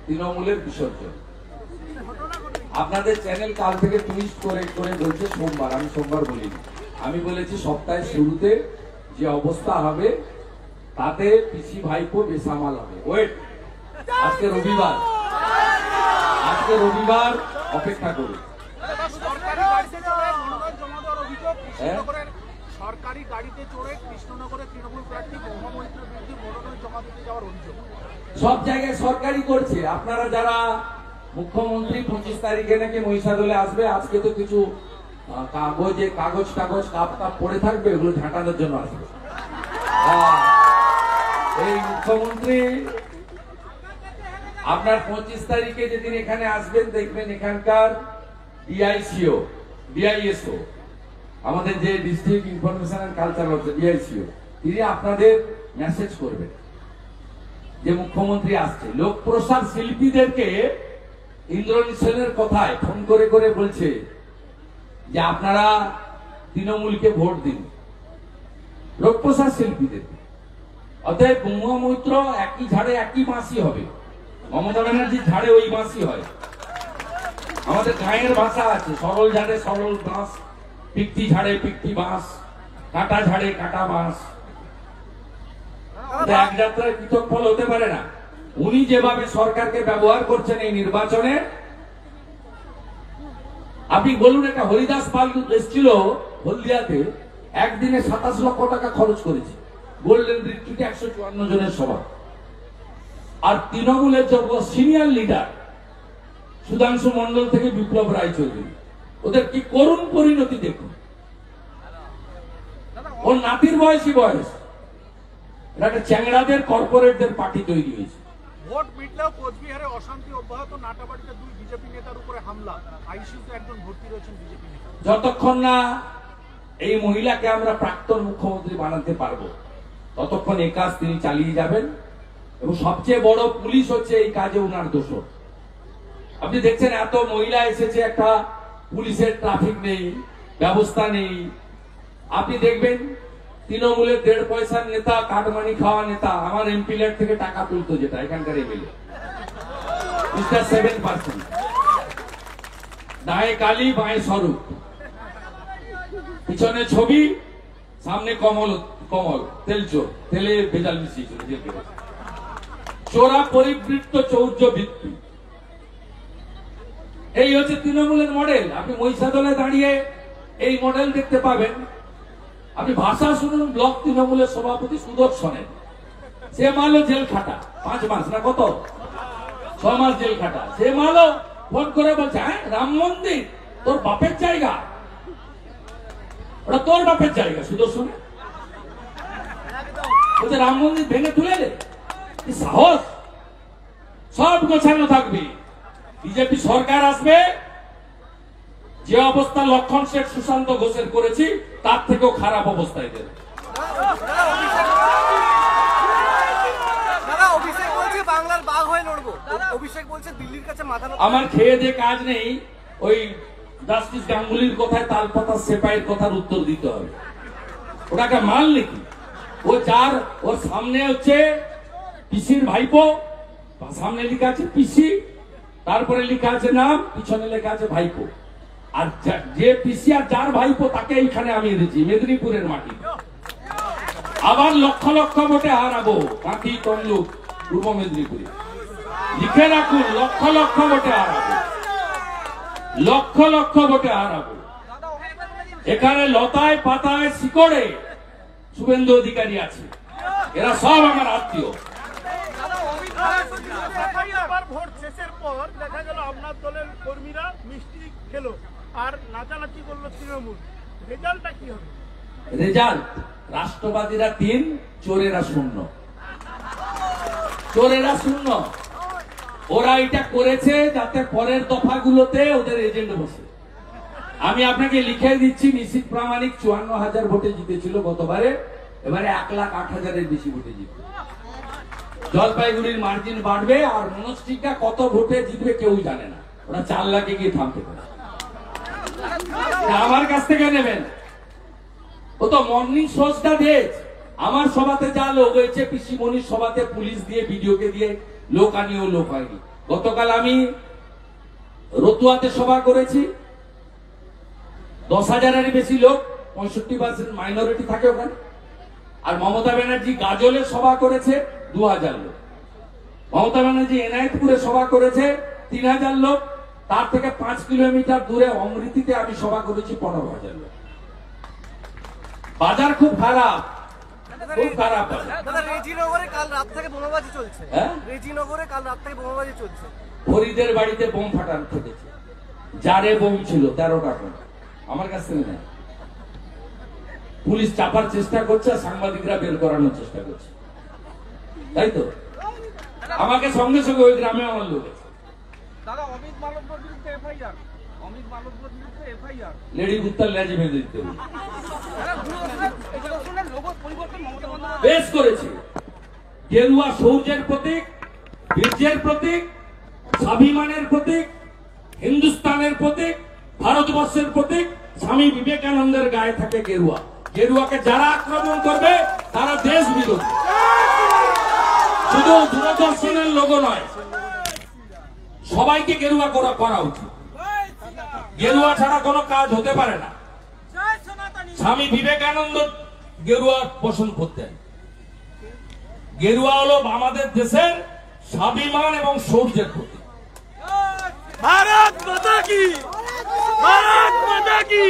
তৃণমূলের বিসর্জন। আপনাদের চ্যানেল কাল থেকে টুইস্ট করে করে বলছে সোমবার, আমি সোমবার বলিনি, আমি বলেছি সপ্তাহের শুরুতে যে অবস্থা হবে তাতে পিসি ভাইপো বেসামাল হবে। ওয়েট, আজকে রবিবার, আজকে রবিবার অপেক্ষা করুন। সরকারি গাড়িতে চড়ে কৃষ্ণনগরে তৃণমূল প্রার্থী মহুয়া মৈত্রের বিরুদ্ধে মনোনয়ন জমা দিতে যাওয়ার অভিযোগ সব জায়গায় সরকারি করছে। আপনারা যারা মুখ্যমন্ত্রী 25 তারিখে নাকি মহিষাদলে আসবে, আজকে তো কিছু কাগজ কাপ পড়ে থাকবে, এগুলো ঝাঁটানোর জন্য আসবে। এই মুখ্যমন্ত্রী আপনার 25 তারিখে যেদিন এখানে আসবেন, দেখবেন এখানকার ডিআইএসও আমাদের যে ডিস্ট্রিক্ট ইনফরমেশন এন্ড কালচার হচ্ছে ডিআইসিও, তিনি আপনাদের মেসেজ করবেন যে মুখ্যমন্ত্রী আসছে। লোক প্রসাদ শিল্পীদেরকে ইন্দ্রনীল সেনের কথায় ফোন করে করে বলছে যে আপনারা তৃণমূলকে ভোট দিন, লোকপ্রসাদ শিল্পীদের। অতএব মহুয়া মৈত্র একই ঝাড়ে একই বাঁশি হবে, মমতা ব্যানার্জির ঝাড়ে ওই বাঁশি হয়। আমাদের গাঁয়ের ভাষা আছে, সরল ঝাড়ে সরল বাঁশ, পিকটি ঝাড়ে পিকটি বাঁশ, কাটা ঝাড়ে কাটা বাঁশ। এক যাত্রায় পৃথক ফল হতে পারে না। উনি যেভাবে সরকারকে ব্যবহার করছেন এই নির্বাচনে, আপনি বলুন, একটা হরিদাস পাল এসেছিল হলদিয়াতে, একদিনে 27 লক্ষ টাকা খরচ করেছে, গোল্ডেন রিট্রিটে 154 জনের সভা। আর তৃণমূলের যত সিনিয়র লিডার সুধাংশু মন্ডল থেকে বিপ্লব রায়চৌধুরী, ওদের কি করুণ পরিণতি দেখুন। ওর নাতির বয়স, এটা একটা চ্যাংড়াদের কর্পোরেটদের পার্টি তৈরি হয়েছে। ভোট মিটলেও কোচবিহারে অশান্তি অব্যাহত, নাটাবাড়িতে 2 বিজেপি নেতার উপরে হামলা, আইসিইউতে একজন ভর্তি রয়েছেন বিজেপি নেতা। যতক্ষণ না এই মহিলাকে আমরা প্রাক্তন মুখ্যমন্ত্রী বানাতে পারবো, ততক্ষণ এই কাজ তিনি চালিয়ে যাবেন। এবং সবচেয়ে বড় পুলিশ হচ্ছে এই কাজে উনার দোষর। আপনি দেখছেন এত মহিলা এসেছে, একটা পুলিশের ট্রাফিক নেই, ব্যবস্থা নেই। আপনি দেখবেন তৃণমূলের 1.5 পয়সার নেতা, কাটমানি খাওয়া নেতা, আমার এমপি ল্যাড থেকে টাকা তুলতো, যেটা এখানকার এমএলএ 7%, দায়ে কালী বাঁয়ে স্বরূপ, পিছনে ছবি, সামনে কমল, তেলচোর, তেলে ভেজাল মিশিয়েছিল, চোরা পরিবৃত্ত চৌর্য বৃত্তি। এই হচ্ছে তৃণমূলের মডেল। আপনি মহিষাদলে দাঁড়িয়ে এই মডেল দেখতে পাবেন। আপনি ভাষা শুনুন ব্লক তৃণমূলের সভাপতি সুদর্শনের, সে মালো জেল খাটা 5 মাস না কত 6 মাস জেল খাটা। সে মালো ফোন করে বলছে, হ্যাঁ রাম মন্দির তোর বাপের জায়গা, ওটা তোর বাপের জায়গা। সুদর্শন বলছে রাম মন্দির ভেঙে তুলে দে, সাহস। সব গোছানো থাকবে, বিজেপি সরকার আসবে, যে অবস্থা লক্ষণ শেঠ সুশান্ত ঘোষের করেছি তার থেকেও খারাপ অবস্থায় দেবে। আমার খেয়ে যে কাজ নেই, ওই জাস্টিস গাঙ্গুলির কথায় তালপাতা সেপাইয়ের কথার উত্তর দিতে হবে। ওটাকে মাল নাকি? ও যার ওর সামনে হচ্ছে পিসির ভাইপো, সামনে লেখা আছে পিসি, তারপরে লেখা আছে নাম, পিছনে লেখা আছে ভাইপো। আর যে পিসি আর যার ভাইপো তাকে এইখানে আমি এনেছি মেদিনীপুরের মাটি। আবার লক্ষ লক্ষ ভোটে হারাবো বাকি তমলুক পূর্ব মেদিনীপুরে। লিখে রাখুন, লক্ষ লক্ষ ভোটে হারাবো, লক্ষ লক্ষ ভোটে হারাবো। এখানে লতায় পাতায় শিকড়ে শুভেন্দু অধিকারী আছে, এরা সব আমার আত্মীয়। ভোট শেষের পর দেখা গেল আপনার দলের কর্মীরা মিষ্টি খেলো আর নাচানাচি করলো তৃণমূল, রেজাল্টটা কি হবে? রেজাল্ট রাষ্ট্রবাদীরা 3, চোরেরা 0। চোরেরা 0। ওরা এটা করেছে যাতে পরের দফাগুলোতে ওদের এজেন্ট বসে। আমি আপনাকে লিখে দিচ্ছি, নিশ্চিত প্রামাণিক 54,000 ভোটে জিতেছিল গতবারে, এবারে 1,08,000-এর বেশি ভোটে জিতবে। জলপাইগুড়ির মার্জিন বাড়বে, আর মনস্টিকা কত ভোটে জিতবে কেউ জানে না, ওরা 4 লাখে গিয়ে থামতে পারে। আমার কাছ থেকে নেবেন, ও তো মর্নিং শোজটা দেখ। আমার সভাতে যা লোক হয়েছে, পিসি মনির সভাতে পুলিশ দিয়ে ভিডিওকে দিয়ে লোক আনিয়েও লোক হয়নি। গতকাল আমি রতুয়াতে সভা করেছি, 10,000-এর বেশি লোক, 65% মাইনরিটি থাকে ওখানে। আর মমতা ব্যানার্জি গাজলে সভা করেছে 2,000 লোক। মমতা ব্যানার্জি এনায়েতপুরে সভা করেছে 3,000 লোক। তার থেকে 5 কিলোমিটার দূরে অমৃতিতে আমি সভা করেছি 15,000 লোক। বাজার খুব খারাপ, খুব খারাপ বাজার। দাদা রেজিনগরে কাল রাত থেকে বোমাবাজি চলছে। হ্যাঁ, রেজিনগরে কাল রাত থেকে বোমাবাজি চলছে। ফরিদের বাড়িতে বোম ফাটানো ফেটেছে, জারে বোম ছিল 13টা করে, আমার কাছ থেকে নেই। পুলিশ চাপার চেষ্টা করছে, আর সাংবাদিকরা বের করানোর চেষ্টা করছে, তাই তো? আমাকে সঙ্গে সঙ্গে ওই গ্রামে আমার লোক আছে। দাদা অমিত মালব্যর বিরুদ্ধে এফআইআর, অমিত মালব্যর বিরুদ্ধে এফআইআর। লেডি গুপ্তার লেজ বেঁধে দিতে হবে। লোগো পরিবর্তন মমতা বন্দ্যোপাধ্যায় বেশ করেছে। গেরুয়া সৌর্যের প্রতীক, বীর্যের প্রতীক, স্বাভিমানের প্রতীক, হিন্দুস্তানের প্রতীক, ভারতবর্ষের প্রতীক। স্বামী বিবেকানন্দের গায়ে থাকে গেরুয়া। গেরুয়াকে যারা আক্রমণ করবে তারা দেশ বিরোধী। শুধু দূরদর্শনের লোগো নয়, সবাইকে গেরুয়া করা উচিত। গেরুয়া ছাড়া কোনো কাজ হতে পারে না। স্বামী বিবেকানন্দ গেরুয়া পোষণ করতেন। গেরুয়া হলো আমাদের দেশের স্বাভিমান এবং শৌর্যের প্রতীক। ভারত মাতা কি, ভারত মাতা কি।